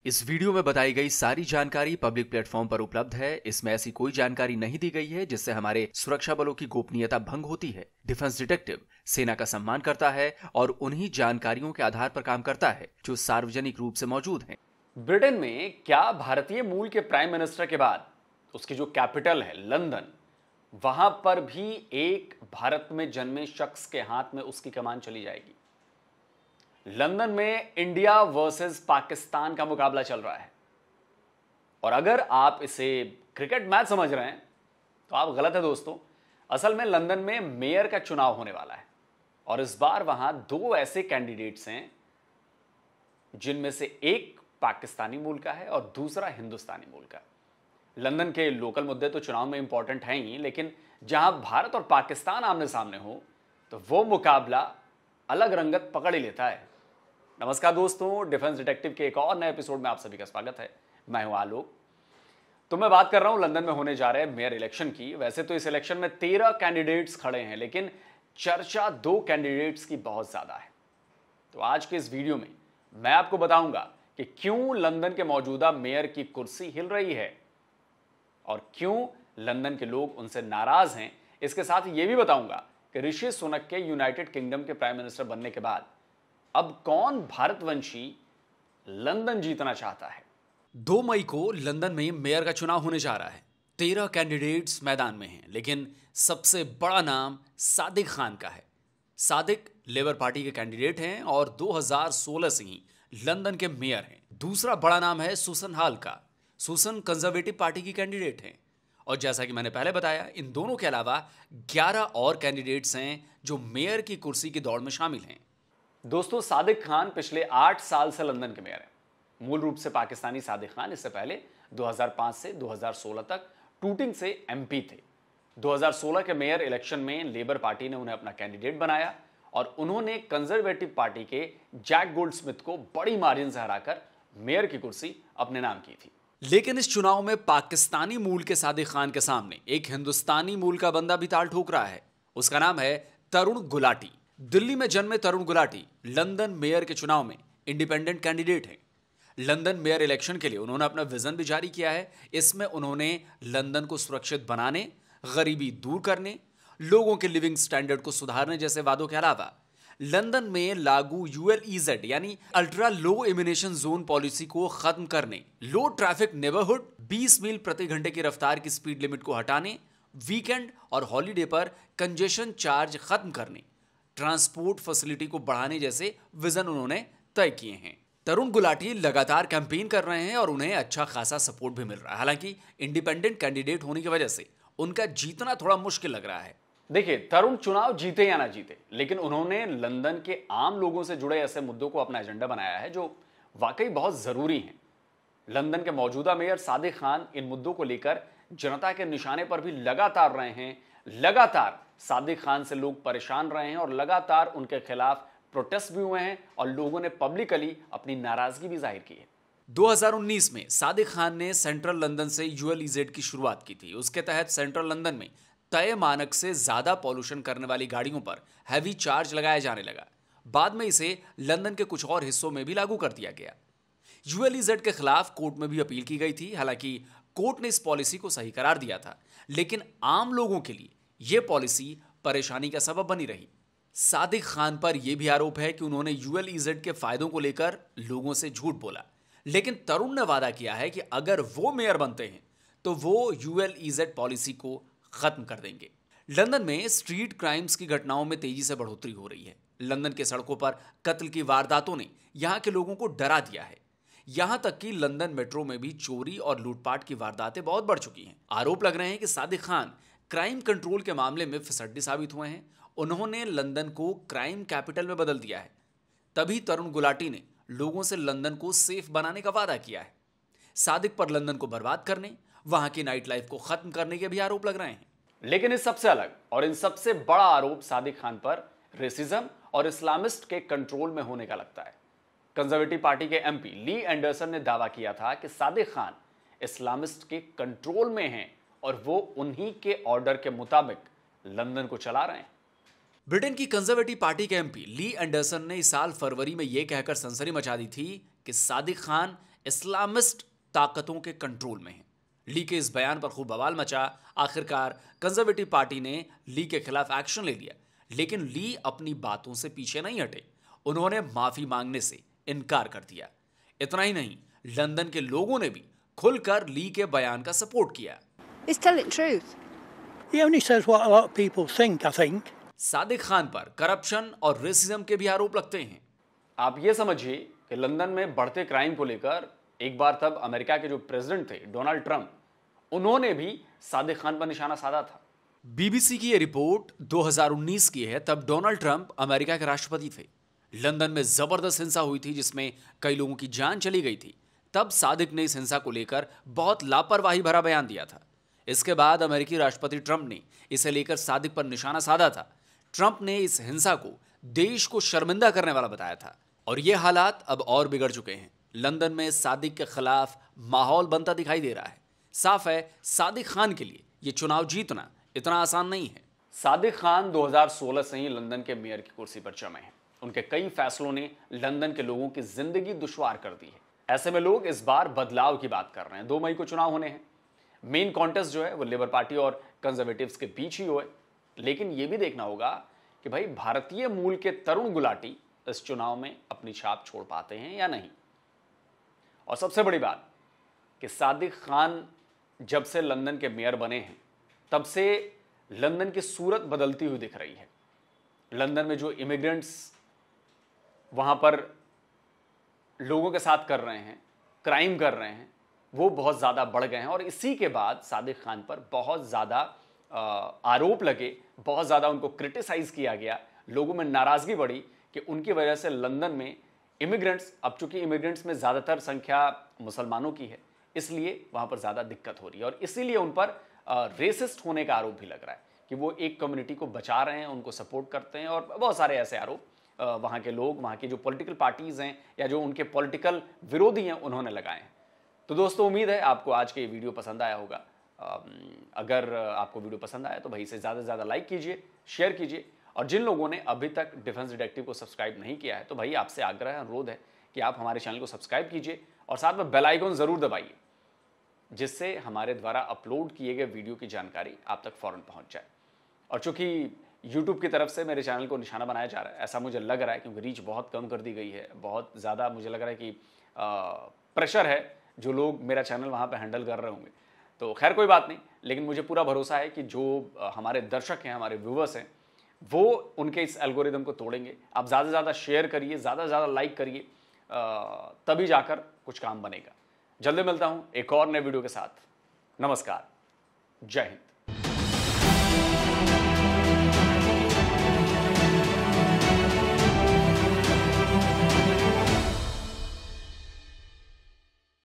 इस वीडियो में बताई गई सारी जानकारी पब्लिक प्लेटफॉर्म पर उपलब्ध है। इसमें ऐसी कोई जानकारी नहीं दी गई है जिससे हमारे सुरक्षा बलों की गोपनीयता भंग होती है। डिफेंस डिटेक्टिव सेना का सम्मान करता है और उन्हीं जानकारियों के आधार पर काम करता है जो सार्वजनिक रूप से मौजूद हैं। ब्रिटेन में क्या भारतीय मूल के प्राइम मिनिस्टर के बाद उसकी जो कैपिटल है लंदन, वहां पर भी एक भारत में जन्मे शख्स के हाथ में उसकी कमान चली जाएगी। लंदन में इंडिया वर्सेस पाकिस्तान का मुकाबला चल रहा है और अगर आप इसे क्रिकेट मैच समझ रहे हैं तो आप गलत है दोस्तों। असल में लंदन में मेयर का चुनाव होने वाला है और इस बार वहां दो ऐसे कैंडिडेट्स हैं जिनमें से एक पाकिस्तानी मूल का है और दूसरा हिंदुस्तानी मूल का। लंदन के लोकल मुद्दे तो चुनाव में इंपॉर्टेंट हैं ही, लेकिन जहां भारत और पाकिस्तान आमने सामने हो तो वो मुकाबला अलग रंगत पकड़ ही लेता है। नमस्कार दोस्तों, डिफेंस डिटेक्टिव के एक और नए एपिसोड में आप सभी का स्वागत है। मैं हूं आलोक। तो मैं बात कर रहा हूं लंदन में होने जा रहे मेयर इलेक्शन की। वैसे तो इस इलेक्शन में 13 कैंडिडेट्स खड़े हैं, लेकिन चर्चा 2 कैंडिडेट्स की बहुत ज्यादा है। तो आज के इस वीडियो में मैं आपको बताऊंगा कि क्यों लंदन के मौजूदा मेयर की कुर्सी हिल रही है और क्यों लंदन के लोग उनसे नाराज हैं। इसके साथ यह भी बताऊंगा कि ऋषि सुनक के यूनाइटेड किंगडम के प्राइम मिनिस्टर बनने के बाद अब कौन भारतवंशी लंदन जीतना चाहता है। 2 मई को लंदन में मेयर का चुनाव होने जा रहा है। 13 कैंडिडेट्स मैदान में हैं, लेकिन सबसे बड़ा नाम सादिक खान का है। सादिक लेबर पार्टी के कैंडिडेट हैं और 2016 से ही लंदन के मेयर हैं। दूसरा बड़ा नाम है सुसन हाल का। सुसन कंजर्वेटिव पार्टी की कैंडिडेट हैं और जैसा कि मैंने पहले बताया, इन दोनों के अलावा 11 और कैंडिडेट्स हैं जो मेयर की कुर्सी की दौड़ में शामिल हैं। दोस्तों, सादिक खान पिछले 8 साल से लंदन के मेयर हैं। मूल रूप से पाकिस्तानी सादिक खान इससे पहले 2005 से 2016 तक टूटिंग से एमपी थे। 2016 के मेयर इलेक्शन में लेबर पार्टी ने उन्हें अपना कैंडिडेट बनाया और उन्होंने कंजर्वेटिव पार्टी के जैक गोल्डस्मिथ को बड़ी मार्जिन से हराकर मेयर की कुर्सी अपने नाम की थी। लेकिन इस चुनाव में पाकिस्तानी मूल के सादिक खान के सामने एक हिंदुस्तानी मूल का बंदा भी ताल ठोक रहा है। उसका नाम है तरुण गुलाटी। दिल्ली में जन्मे तरुण गुलाटी लंदन मेयर के चुनाव में इंडिपेंडेंट कैंडिडेट हैं। लंदन मेयर इलेक्शन के लिए उन्होंने अपना विजन भी जारी किया है। इसमें उन्होंने लंदन को सुरक्षित बनाने, गरीबी दूर करने, लोगों के लिविंग स्टैंडर्ड को सुधारने जैसे वादों के अलावा लंदन में लागू ULEZ यानी अल्ट्रा लो इमिनेशन जोन पॉलिसी को खत्म करने, लो ट्रैफिक नेबरहुड, 20 मील प्रति घंटे की रफ्तार की स्पीड लिमिट को हटाने, वीकेंड और हॉलीडे पर कंजेशन चार्ज खत्म करने, ट्रांसपोर्ट फैसिलिटी को बढ़ाने जैसे विजन उन्होंने तय किए हैं। तरुण गुलाटी लगातार कैंपेन कर रहे हैं और उन्हें अच्छा खासा सपोर्ट भी मिल रहा है। हालांकि इंडिपेंडेंट कैंडिडेट होने की वजह से उनका जीतना थोड़ा मुश्किल लग रहा है। देखिए, तरुण चुनाव जीते या ना जीते, लेकिन उन्होंने लंदन के आम लोगों से जुड़े ऐसे मुद्दों को अपना एजेंडा बनाया है जो वाकई बहुत जरूरी हैं। लंदन के मौजूदा मेयर सादिक खान इन मुद्दों को लेकर जनता के निशाने पर भी लगातार रहे हैं। लगातार सादिक खान से लोग परेशान रहे हैं और लगातार उनके खिलाफ प्रोटेस्ट भी हुए हैं और लोगों ने पब्लिकली अपनी नाराजगी भी जाहिर की है। 2019 में सादिक खान ने सेंट्रल लंदन से ULEZ की शुरुआत की थी। उसके तहत सेंट्रल लंदन में तय मानक से ज्यादा पॉल्यूशन करने वाली गाड़ियों पर हैवी चार्ज लगाया जाने लगा। बाद में इसे लंदन के कुछ और हिस्सों में भी लागू कर दिया गया। ULEZ के खिलाफ कोर्ट में भी अपील की गई थी। हालांकि कोर्ट ने इस पॉलिसी को सही करार दिया था, लेकिन आम लोगों के लिए यह पॉलिसी परेशानी का सबब बनी रही। सादिक खान पर यह भी आरोप है कि उन्होंने ULEZ के फायदों को लेकर लोगों से झूठ बोला। लेकिन तरुण ने वादा किया है कि अगर वो मेयर बनते हैं तो वो ULEZ पॉलिसी को खत्म कर देंगे। लंदन में स्ट्रीट क्राइम्स की घटनाओं में तेजी से बढ़ोतरी हो रही है। लंदन के सड़कों पर कत्ल की वारदातों ने यहां के लोगों को डरा दिया है। यहां तक कि लंदन मेट्रो में भी चोरी और लूटपाट की वारदातें बहुत बढ़ चुकी हैं। आरोप लग रहे हैं कि सादिक खान क्राइम कंट्रोल के मामले में फिसड्डी साबित हुए हैं। उन्होंने लंदन को क्राइम कैपिटल में बदल दिया है। तभी तरुण गुलाटी ने लोगों से लंदन को सेफ बनाने का वादा किया है। सादिक पर लंदन को बर्बाद करने, वहां की नाइट लाइफ को खत्म करने के भी आरोप लग रहे हैं। लेकिन इस सबसे अलग और इन सबसे बड़ा आरोप सादिक खान पर रेसिज्म और इस्लामिस्ट के कंट्रोल में होने का लगता है। कंजर्वेटिव पार्टी के MP ली एंडरसन ने दावा किया था कि सादिक खान इस्लामिस्ट के कंट्रोल में हैं और वो उन्हीं के ऑर्डर के मुताबिक लंदन को चला रहे हैं। ब्रिटेन की कंजर्वेटिव पार्टी के MP ली एंडरसन ने इस साल फरवरी में यह कहकर सनसनी मचा दी थी कि सादिक खान इस्लामिस्ट ताकतों के कंट्रोल में है। ली के इस बयान पर खूब बवाल मचा। आखिरकार कंजर्वेटिव पार्टी ने ली के खिलाफ एक्शन ले लिया, लेकिन ली अपनी बातों से पीछे नहीं हटे। उन्होंने माफी मांगने से इनकार कर दिया। इतना ही नहीं, लंदन के लोगों ने भी खुलकर ली के बयान का सपोर्ट किया। He's telling truth. He only says what a lot of people think, I think. Sadiq Khan पर करप्शन और रेसिज्म के भी आरोप लगते हैं। आप ये समझिए कि लंदन में बढ़ते क्राइम को लेकर एक बार तब अमेरिका के जो प्रेसिडेंट थे डोनाल्ड ट्रंप, उन्होंने भी सादिक खान पर निशाना साधा था। बीबीसी की ये रिपोर्ट 2019 की है। तब डोनाल्ड ट्रंप अमेरिका के राष्ट्रपति थे। लंदन में जबरदस्त हिंसा हुई थी जिसमें कई लोगों की जान चली गई थी। तब सादिक ने इस हिंसा को लेकर बहुत लापरवाही भरा बयान दिया था। इसके बाद अमेरिकी राष्ट्रपति ट्रंप ने इसे लेकर सादिक पर निशाना साधा था। ट्रंप ने इस हिंसा को देश को शर्मिंदा करने वाला बताया था और ये हालात अब और बिगड़ चुके हैं। लंदन में सादिक के खिलाफ माहौल बनता दिखाई दे रहा है। साफ है, सादिक खान के लिए ये चुनाव जीतना इतना आसान नहीं है। सादिक खान 2016 से ही लंदन के मेयर की कुर्सी पर जमे हैं। उनके कई फैसलों ने लंदन के लोगों की जिंदगी दुश्वार कर दी है। ऐसे में लोग इस बार बदलाव की बात कर रहे हैं। 2 मई को चुनाव होने हैं। मेन कॉन्टेस्ट जो है वो लेबर पार्टी और कंजर्वेटिव्स के बीच ही हो है। लेकिन यह भी देखना होगा कि भाई भारतीय मूल के तरुण गुलाटी इस चुनाव में अपनी छाप छोड़ पाते हैं या नहीं। और सबसे बड़ी बात कि सादिक खान जब से लंदन के मेयर बने हैं तब से लंदन की सूरत बदलती हुई दिख रही है। लंदन में जो इमिग्रेंट्स वहां पर लोगों के साथ कर रहे हैं, क्राइम कर रहे हैं, वो बहुत ज़्यादा बढ़ गए हैं। और इसी के बाद सादिक खान पर बहुत ज़्यादा आरोप लगे, बहुत ज़्यादा उनको क्रिटिसाइज़ किया गया। लोगों में नाराज़गी बढ़ी कि उनकी वजह से लंदन में इमिग्रेंट्स, अब चूंकि इमिग्रेंट्स में ज़्यादातर संख्या मुसलमानों की है, इसलिए वहाँ पर ज़्यादा दिक्कत हो रही है। और इसीलिए उन पर रेसिस्ट होने का आरोप भी लग रहा है कि वो एक कम्युनिटी को बचा रहे हैं, उनको सपोर्ट करते हैं। और बहुत सारे ऐसे आरोप वहाँ के लोग, वहाँ की जो पॉलिटिकल पार्टीज़ हैं या जो उनके पॉलिटिकल विरोधी हैं, उन्होंने लगाए हैं। तो दोस्तों, उम्मीद है आपको आज के वीडियो पसंद आया होगा। अगर आपको वीडियो पसंद आया तो भाई इसे ज़्यादा से ज़्यादा लाइक कीजिए, शेयर कीजिए। और जिन लोगों ने अभी तक डिफेंस डिटेक्टिव को सब्सक्राइब नहीं किया है तो भाई आपसे आग्रह है, अनुरोध है कि आप हमारे चैनल को सब्सक्राइब कीजिए और साथ में बेल आइकन ज़रूर दबाइए, जिससे हमारे द्वारा अपलोड किए गए वीडियो की जानकारी आप तक फ़ौरन पहुँच जाए। और चूँकि YouTube की तरफ से मेरे चैनल को निशाना बनाया जा रहा है, ऐसा मुझे लग रहा है, क्योंकि रीच बहुत कम कर दी गई है। बहुत ज़्यादा मुझे लग रहा है कि प्रेशर है जो लोग मेरा चैनल वहाँ पे हैंडल कर रहे होंगे। तो खैर कोई बात नहीं, लेकिन मुझे पूरा भरोसा है कि जो हमारे दर्शक हैं, हमारे व्यूवर्स हैं, वो उनके इस एल्गोरिदम को तोड़ेंगे। आप ज़्यादा से ज़्यादा शेयर करिए, ज़्यादा से ज़्यादा लाइक करिए, तभी जाकर कुछ काम बनेगा। जल्दी मिलता हूँ एक और नए वीडियो के साथ। नमस्कार, जय हिंद।